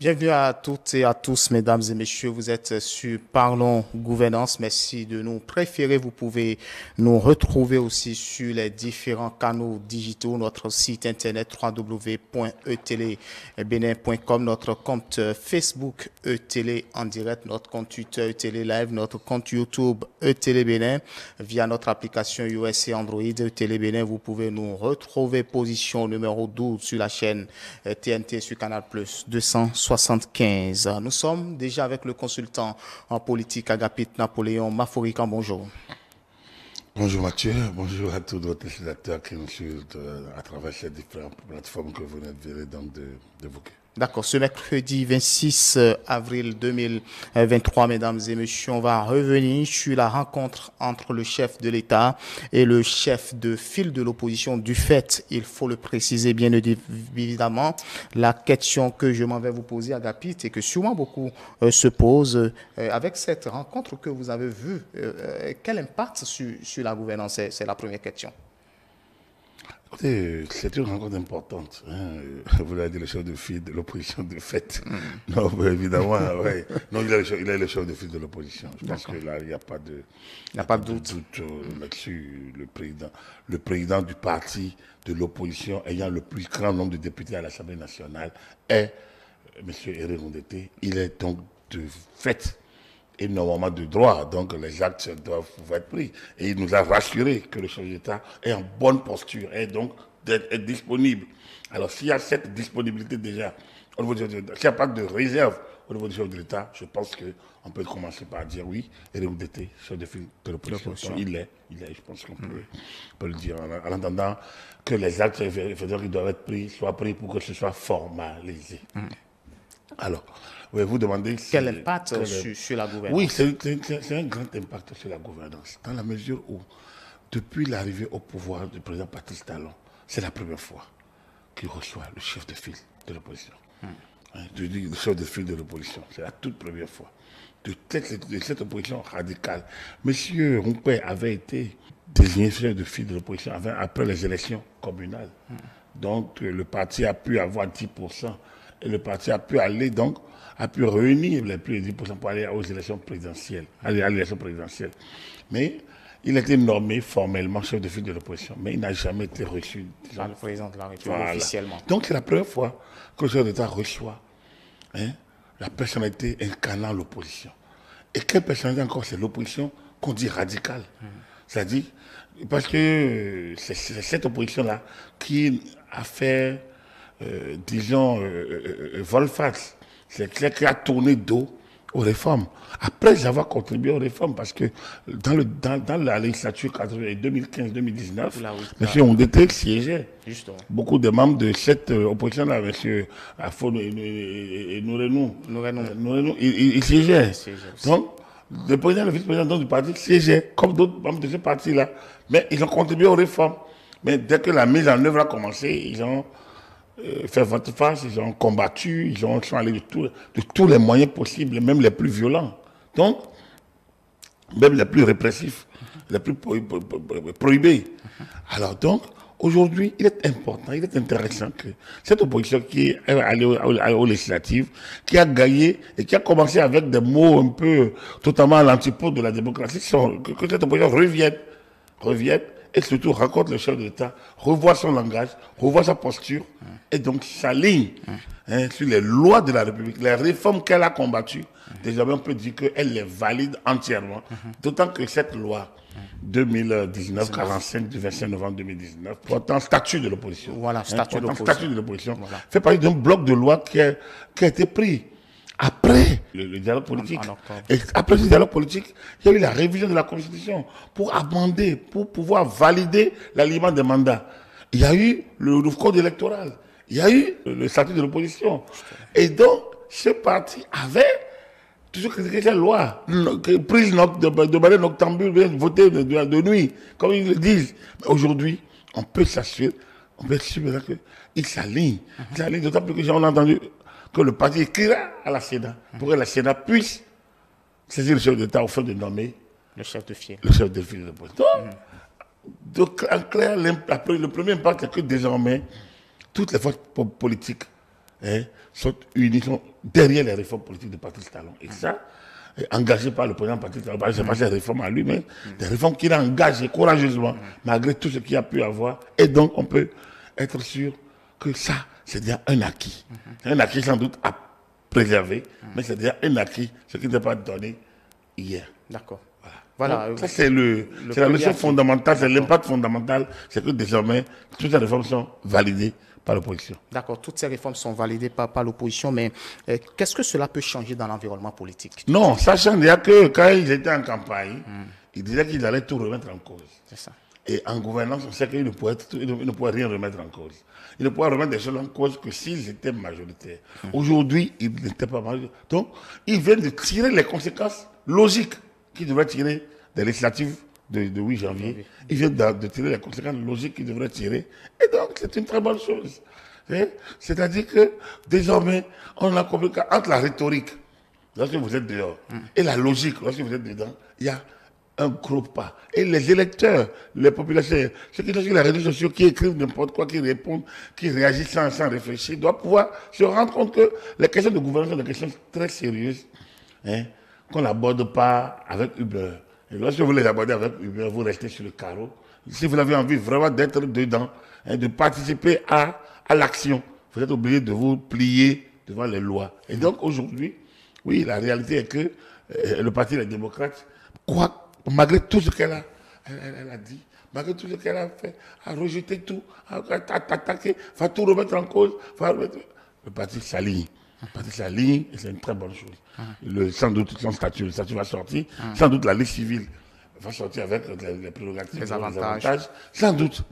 Bienvenue à toutes et à tous, mesdames et messieurs. Vous êtes sur Parlons Gouvernance. Merci de nous préférer. Vous pouvez nous retrouver aussi sur les différents canaux digitaux, notre site internet www.etelebenin.com, notre compte Facebook ETélé en direct, notre compte Twitter ETélé Live, notre compte YouTube ETélé Bénin, via notre application iOS et Android ETélé Bénin. Vous pouvez nous retrouver position numéro 12 sur la chaîne TNT sur Canal Plus 275. Nous sommes déjà avec le consultant en politique Agapit Napoléon Maforican. Bonjour. Bonjour Mathieu, bonjour à tous nos téléspectateurs qui nous suivent à travers ces différentes plateformes que vous venez donc d'évoquer. D'accord, ce mercredi 26 avril 2023, mesdames et messieurs, on va revenir sur la rencontre entre le chef de l'État et le chef de file de l'opposition. Du fait, il faut le préciser bien évidemment, la question que je m'en vais vous poser, Agapit, et que sûrement beaucoup se posent avec cette rencontre que vous avez vue, quel impact sur la gouvernance? C'est la première question. Écoutez, c'est une rencontre importante. Vous l'avez dit, le chef de file de l'opposition de fait. Non, évidemment, ouais. Non, il est le chef de file de l'opposition. Je pense que là, il n'y a pas de, doute là-dessus. Le président du parti de l'opposition ayant le plus grand nombre de députés à l'Assemblée nationale est M. Éric Rondeté. Il est donc de fait et normalement de droit, donc les actes doivent pouvoir être pris. Et il nous a rassuré que le chef d'État est en bonne posture et donc d'être disponible. Alors s'il y a cette disponibilité déjà, s'il n'y a pas de réserve au niveau du chef de l'État, je pense qu'on peut commencer par dire oui, et Rondeté, chef de file de l'opposition. Il est, je pense qu'on peut le dire, en attendant que les actes qui doivent être pris soient pris pour que ce soit formalisé. Alors, vous demandez quel impact sur la gouvernance? Oui, c'est un grand impact sur la gouvernance, dans la mesure où, depuis l'arrivée au pouvoir du président Patrice Talon, c'est la première fois qu'il reçoit le chef de file de l'opposition. Le chef de file de l'opposition, c'est la toute première fois. De cette opposition radicale. Monsieur Rompé avait été désigné chef de file de l'opposition après les élections communales. Donc, le parti a pu avoir 10%. Et le parti a pu aller donc, a pu réunir les plus de 10% pour aller aux élections présidentielles, à l'élection présidentielle. Mais il a été nommé formellement chef de file de l'opposition, mais il n'a jamais été reçu par le président de la République officiellement. Donc c'est la première fois que le chef d'État reçoit la personnalité incarnant l'opposition. Et quelle personnalité encore? C'est l'opposition qu'on dit radicale. C'est-à-dire, parce que c'est cette opposition-là qui a fait disons, volte-face. C'est clair qu'il a tourné dos aux réformes. Après avoir contribué aux réformes, parce que dans la législature 2015-2019, M. Rondeté siégeait. Justement. Beaucoup de membres de cette opposition-là, M. Afo et Nourenou, ils siégeaient. Donc, le président et le vice-président du parti siégeaient, comme d'autres membres de ce parti-là. Mais ils ont contribué aux réformes. Mais dès que la mise en œuvre a commencé, ils ont fait volte-face, ils ont combattu, ils sont allés de tous les moyens possibles, même les plus violents. Donc, même les plus répressifs, les plus prohibés. Alors donc, aujourd'hui, il est important, il est intéressant que cette opposition qui est allée aux législatives, qui a gagné et qui a commencé avec des mots un peu totalement à l'antipode de la démocratie, que cette opposition revienne et surtout rencontre le chef de l'État, revoit son langage, revoit sa posture, et donc s'aligne sur les lois de la République, les réformes qu'elle a combattues. Désormais, on peut dire qu'elle les valide entièrement, d'autant que cette loi 2019-45 du 25 novembre 2019, portant statut de l'opposition, statut de l'opposition, fait partie d'un bloc de loi qui a été pris après le dialogue politique. Et après ce dialogue politique, il y a eu la révision de la Constitution pour amender, pour pouvoir valider l'alignement des mandats. Il y a eu le code électoral. Il y a eu le statut de l'opposition. Et donc, ce parti avait toujours critiqué cette loi, prise de manière noctambule, votée de nuit, comme ils le disent. Mais aujourd'hui, on peut s'assurer, on peut être sûr qu'il s'aligne. D'autant plus que j'ai entendu que le parti écrira à la Sénat pour que la Sénat puisse saisir le chef d'État au fait de nommer le chef de file. Le chef de file de l'opposition. Donc, en clair, le premier impact, c'est que désormais, toutes les forces politiques sont unis, sont derrière les réformes politiques de Patrice Talon. Et ça, engagé par le président Patrice Talon, ce n'est pas ses réformes à lui, mais des réformes qu'il a engagées courageusement, malgré tout ce qu'il a pu avoir. Et donc, on peut être sûr que ça, c'est déjà un acquis. Un acquis sans doute à préserver, mais c'est déjà un acquis, ce qui n'est pas donné hier. D'accord. Voilà. Donc, ça, c'est la leçon fondamentale, c'est l'impact fondamental, c'est que désormais, toutes ces réformes sont validées par l'opposition. D'accord, toutes ces réformes sont validées par l'opposition, mais qu'est-ce que cela peut changer dans l'environnement politique? Non, sachant déjà que quand ils étaient en campagne, ils disaient qu'ils allaient tout remettre en cause. C'est ça. Et en gouvernance, on sait qu'ils ne pourraient rien remettre en cause. Ils ne pourraient remettre des choses en cause que s'ils étaient majoritaires. Aujourd'hui, ils n'étaient pas majoritaires. Donc, ils viennent de tirer les conséquences logiques qu'ils devraient tirer des législatives de 8 janvier. Ils viennent de tirer les conséquences logiques qu'ils devraient tirer. Et donc, c'est une très bonne chose. C'est-à-dire que, désormais, on a compris qu'entre la rhétorique, lorsque vous êtes dehors, et la logique, lorsque vous êtes dedans, il y a un gros pas. Et les électeurs, les populations, ceux qui sont sur les réseaux sociaux, qui écrivent n'importe quoi, qui répondent, qui réagissent sans réfléchir, doivent pouvoir se rendre compte que les questions de gouvernance sont des questions très sérieuses, qu'on n'aborde pas avec Uber. Et lorsque vous les abordez avec Uber, vous restez sur le carreau. Si vous avez envie vraiment d'être dedans, de participer à l'action, vous êtes obligé de vous plier devant les lois. Et donc aujourd'hui, oui, la réalité est que le Parti des démocrates, malgré tout ce qu'elle a dit, malgré tout ce qu'elle a fait, a rejeté tout, a attaqué, va tout remettre en cause, le parti s'aligne. Le parti s'aligne et c'est une très bonne chose. Sans doute son statut, le statut va sortir, sans doute la liste civile va sortir avec les prérogatives, les avantages, sans doute.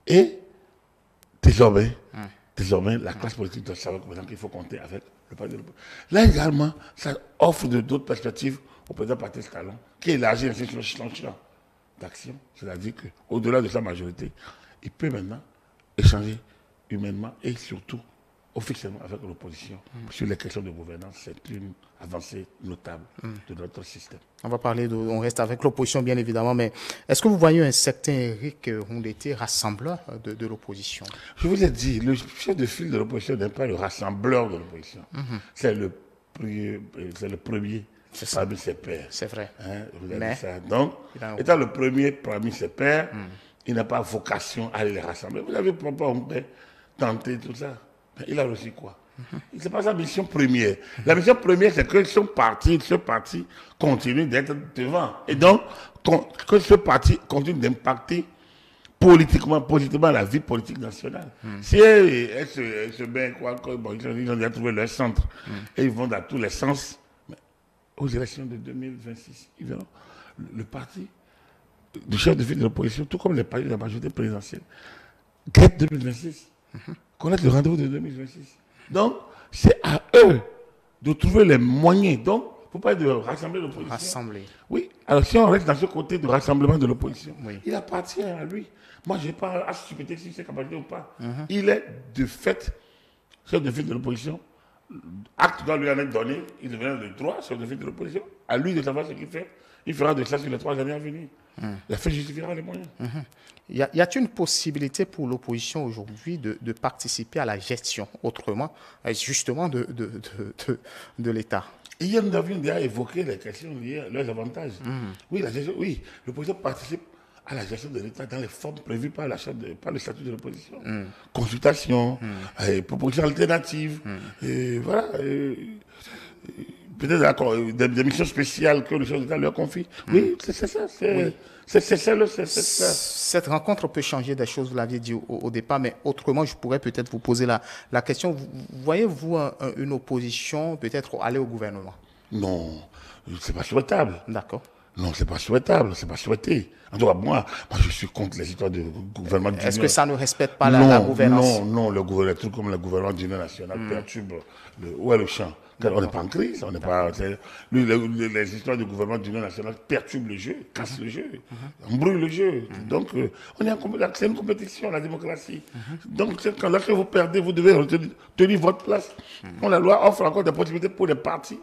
Et désormais, la classe politique doit savoir qu'il faut compter avec le parti de l'opposition. Là également, ça offre d'autres perspectives au président Patrice Talon, qui élargit ainsi son champ d'action, c'est-à-dire qu'au-delà de sa majorité, il peut maintenant échanger humainement et surtout officiellement avec l'opposition sur les questions de gouvernance. C'est une avancée notable de notre système. On reste avec l'opposition bien évidemment, mais est-ce que vous voyez un certain Eric Rondeté rassembleur de l'opposition? Je vous ai dit, le chef de file de l'opposition n'est pas le rassembleur de l'opposition. C'est le premier parmi ses pairs. C'est vrai. Vous avez dit ça. Donc, étant le premier parmi ses pairs, il n'a pas vocation à les rassembler. Vous avez pas tenté tout ça. Il a reçu quoi? Ce n'est pas sa mission première. La mission première, c'est que ce parti continue d'être devant. Et donc, que ce parti continue d'impacter politiquement, positivement la vie politique nationale. Si elle se met ils ont déjà trouvé leur centre et ils vont dans tous les sens. Mais aux élections de 2026, ils verront le parti du chef de file de l'opposition, tout comme les partis de la majorité présidentielle, guette 2026. Connaître le rendez-vous de 2026. Donc, c'est à eux de trouver les moyens. Donc, il ne faut pas de rassembler l'opposition. Rassembler. Oui. Alors, si on reste dans ce côté de rassemblement de l'opposition, il appartient à lui. Moi, je n'ai pas à supporter si c'est capacité ou pas. Il est de fait chef de file de l'opposition. Acte doit lui en être donné. Il devient le droit chef de file de l'opposition. À lui de savoir ce qu'il fait. Il fera de ça sur les 3 années à venir. La fait justifiera les moyens. Y a-t-il une possibilité pour l'opposition aujourd'hui de participer à la gestion autrement, justement, de l'État? Hier, nous avions déjà évoqué les questions liées à leurs avantages. Oui, l'opposition participe à la gestion de l'État dans les formes prévues par le statut de l'opposition. Consultation, propositions alternatives, voilà. Peut-être des missions spéciales que le chef d'État leur confie. Oui, c'est ça. Cette rencontre peut changer des choses, vous l'aviez dit au départ, mais autrement, je pourrais peut-être vous poser la question. Voyez-vous une opposition peut-être aller au gouvernement? Non, c'est pas souhaitable. D'accord. Non, c'est pas souhaitable, c'est pas souhaité. En tout cas, moi, je suis contre les histoires de gouvernement d'union. Est-ce que ça ne respecte pas la gouvernance? Non, le gouvernement, tout comme le gouvernement d'union nationale perturbe. Où est le champ? On n'est pas en crise, on n'est pas. Les histoires du gouvernement d'union nationale perturbent le jeu, cassent le jeu, on brûle le jeu. Donc, c'est une compétition, la démocratie. Donc, lorsque vous perdez, vous devez tenir votre place. La loi offre encore des possibilités pour les partis.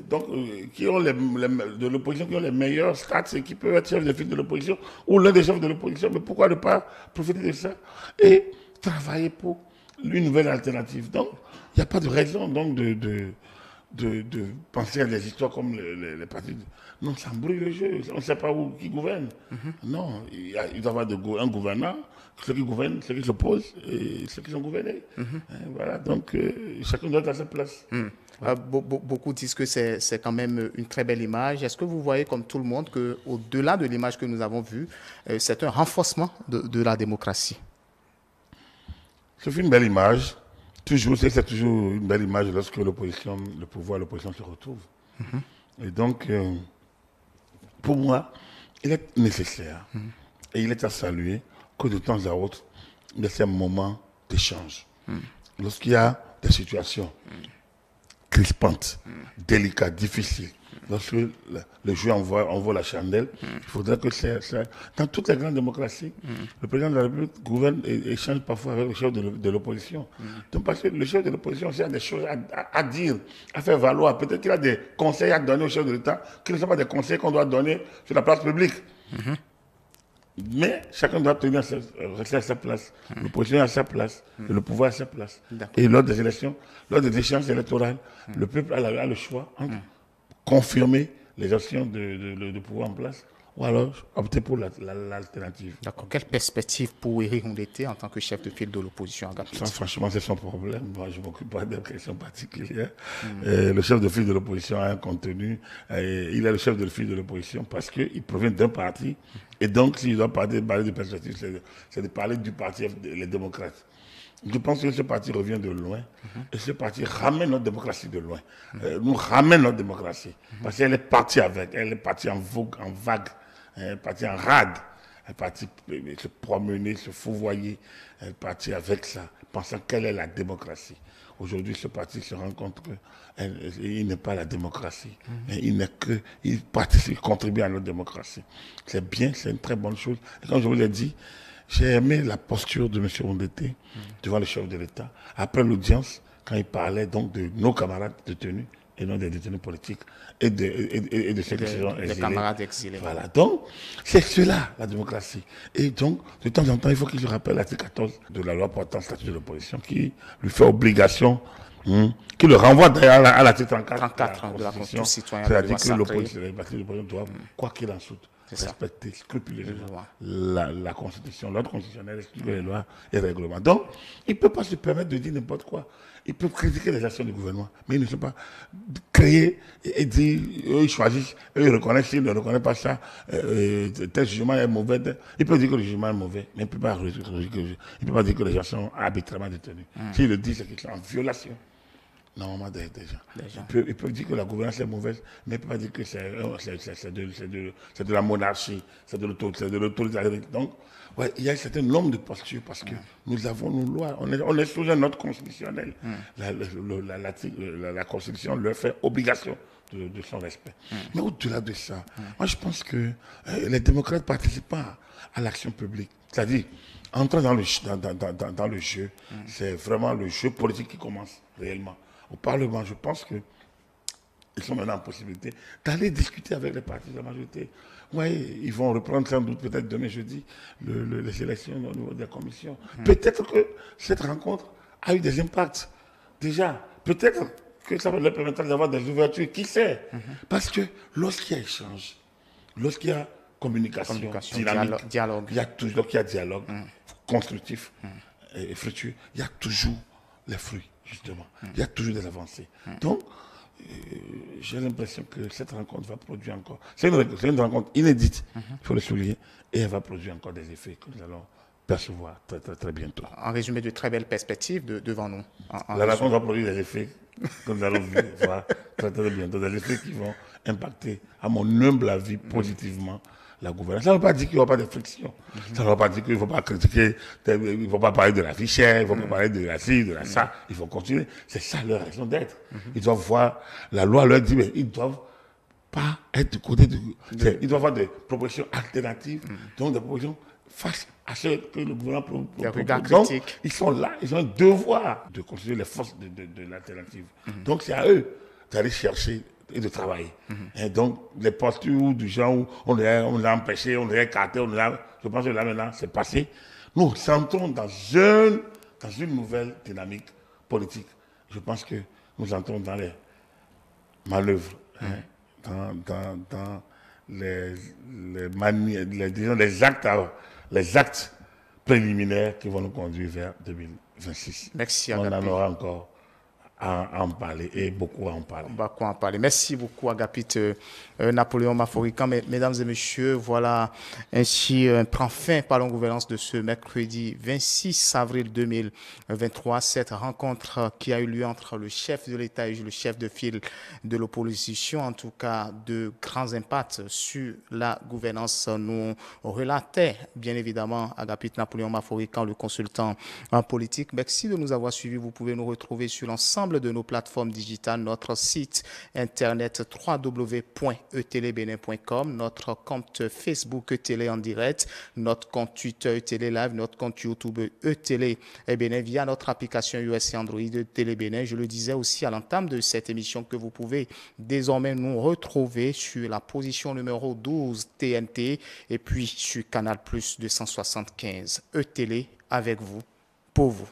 Donc, qui ont de l'opposition, qui ont les meilleurs stats et qui peuvent être chefs de file de l'opposition ou l'un des chefs de l'opposition. Mais pourquoi ne pas profiter de ça et travailler pour une nouvelle alternative. Donc, il n'y a pas de raison donc, de penser à des histoires comme les partis. Non, ça embrouille le jeu. On ne sait pas où qui gouverne. Non, il doit y avoir un gouvernant, ceux qui gouvernent, ceux qui s'opposent et ceux qui sont gouvernés. Voilà, donc chacun doit être à sa place. Beaucoup disent que c'est quand même une très belle image. Est-ce que vous voyez, comme tout le monde, qu'au-delà de l'image que nous avons vue, c'est un renforcement de la démocratie? C'est une belle image. Toujours, c'est toujours une belle image lorsque l'opposition, le pouvoir, l'opposition se retrouvent. Et donc, pour moi, il est nécessaire et il est à saluer que de temps à autre, il y a ces moments d'échange. Lorsqu'il y a des situations crispantes, délicates, difficiles, lorsque le jeu envoie la chandelle, il faudrait que dans toutes les grandes démocraties, le président de la République gouverne et échange parfois avec le chef de l'opposition. Donc parce que le chef de l'opposition a des choses à dire, à faire valoir. Peut-être qu'il a des conseils à donner au chef de l'État qui ne sont pas des conseils qu'on doit donner sur la place publique. Mais chacun doit rester à sa place. L'opposition à sa place, et le pouvoir à sa place. Et lors des élections, lors des échéances électorales, le peuple a le choix entre confirmer les actions de pouvoir en place ou alors opter pour l'alternative. D'accord. Quelle perspective pour Éric Ndoundete en tant que chef de file de l'opposition à Gap? Ça, franchement, c'est son problème. Moi, je ne m'occupe pas des questions particulières. Le chef de file de l'opposition a un contenu. Il est le chef de file de l'opposition parce qu'il provient d'un parti. Et donc, s'il doit parler de perspective, c'est de parler du parti, les démocrates. Je pense que ce parti revient de loin et ce parti ramène notre démocratie de loin. Nous ramène notre démocratie parce qu'elle est partie avec, elle est partie en vogue, en vague, elle est partie en rade, elle est partie se promener, se fouvoyer, elle est partie avec ça, pensant quelle est la démocratie. Aujourd'hui, ce parti se rend compte qu'il n'est pas la démocratie, il participe, il contribue à notre démocratie. C'est bien, c'est une très bonne chose. Et comme je vous l'ai dit, j'ai aimé la posture de M. Ndoundete devant le chef de l'État. Après l'audience, quand il parlait donc de nos camarades détenus et non des détenus politiques et de ceux qui sont exilés. Des camarades exilés. Voilà. Donc, c'est cela, la démocratie. Et donc, de temps en temps, il faut qu'il se rappelle l'article 14 de la loi portant statut de l'opposition qui lui fait obligation, qui le renvoie d'ailleurs à l'article 34 de la Constitution citoyenne. C'est-à-dire que l'opposition doit, quoi qu'il en soit, respecter scrupuleusement la Constitution, l'ordre constitutionnel, les lois et les règlements. Donc, il ne peut pas se permettre de dire n'importe quoi. Il peut critiquer les actions du gouvernement, mais il ne peut pas créer et dire, eux ils choisissent, eux ils reconnaissent, s'ils ne reconnaissent pas ça, tel jugement est mauvais. Il peut dire que le jugement est mauvais, mais il ne peut pas dire que les gens sont arbitrairement détenus. S'il le dit, c'est qu'ils sont en violation. Normalement, des gens. Il peut dire que la gouvernance est mauvaise, mais il ne peut pas dire que c'est de la monarchie, c'est de l'autoritarisme. Donc, ouais, il y a un certain nombre de postures parce que nous avons nos lois. On est sous un ordre constitutionnel. La Constitution leur fait obligation de son respect. Mais au-delà de ça, moi je pense que les démocrates ne participent pas à l'action publique. C'est-à-dire, entrer dans le jeu, c'est vraiment le jeu politique qui commence réellement. Au Parlement, je pense qu'ils sont maintenant en possibilité d'aller discuter avec les partis de la majorité. Oui, ils vont reprendre sans doute peut-être demain jeudi les élections au niveau des commissions. Peut-être que cette rencontre a eu des impacts. Déjà, peut-être que ça va leur permettre d'avoir des ouvertures. Qui sait? Parce que lorsqu'il y a échange, lorsqu'il y a communication dynamique, dialogue. Il y a dialogue constructif et fructueux, il y a toujours les fruits. Justement, il y a toujours des avancées. Donc, j'ai l'impression que cette rencontre va produire encore. C'est une rencontre inédite, il faut le souligner, et elle va produire encore des effets que nous allons percevoir très, très, très bientôt. En résumé, de très belles perspectives devant nous. La rencontre va produire des effets que nous allons voir très, très bientôt, des effets qui vont impacter, à mon humble avis, positivement la gouvernance. Ça ne veut pas dire qu'il n'y aura pas de friction. Ça ne veut pas dire qu'il ne faut pas critiquer, il ne faut pas parler de la fichière, il ne faut pas parler de la ci, de la ça. Il faut continuer. C'est ça leur raison d'être. Ils doivent voir, la loi leur dit, mais ils ne doivent pas être du côté ils doivent avoir des propositions alternatives, donc des propositions face à ce que le gouvernement propose. Donc, ils sont là, ils ont un devoir de constituer les forces de l'alternative. Donc, c'est à eux d'aller chercher et de travailler. Et donc, les postures du genre où on l'a empêché, on l'a écarté, je pense que là maintenant, c'est passé. Nous rentrons dans un dans une nouvelle dynamique politique. Je pense que nous entrons dans les manœuvres, dans disons, les actes préliminaires qui vont nous conduire vers 2026. Merci, On Agapit. en aura encore à en parler et beaucoup à en parler. On va en parler. Merci beaucoup, Agapit Napoléon Maforican. Mesdames et messieurs, voilà ainsi prend fin par la gouvernance de ce mercredi 26 avril 2023. Cette rencontre qui a eu lieu entre le chef de l'État et le chef de file de l'opposition, en tout cas de grands impacts sur la gouvernance, nous relatait bien évidemment Agapit Napoléon Maforican, le consultant en politique. Merci de nous avoir suivis. Vous pouvez nous retrouver sur l'ensemble de nos plateformes digitales, notre site internet www.etelebenin.com, notre compte Facebook eTélé en direct, notre compte Twitter eTélé Live, notre compte YouTube eTélé Bénin via notre application iOS et Android eTélé Bénin. Je le disais aussi à l'entame de cette émission que vous pouvez désormais nous retrouver sur la position numéro 12 TNT et puis sur Canal Plus 275 eTélé avec vous, pour vous.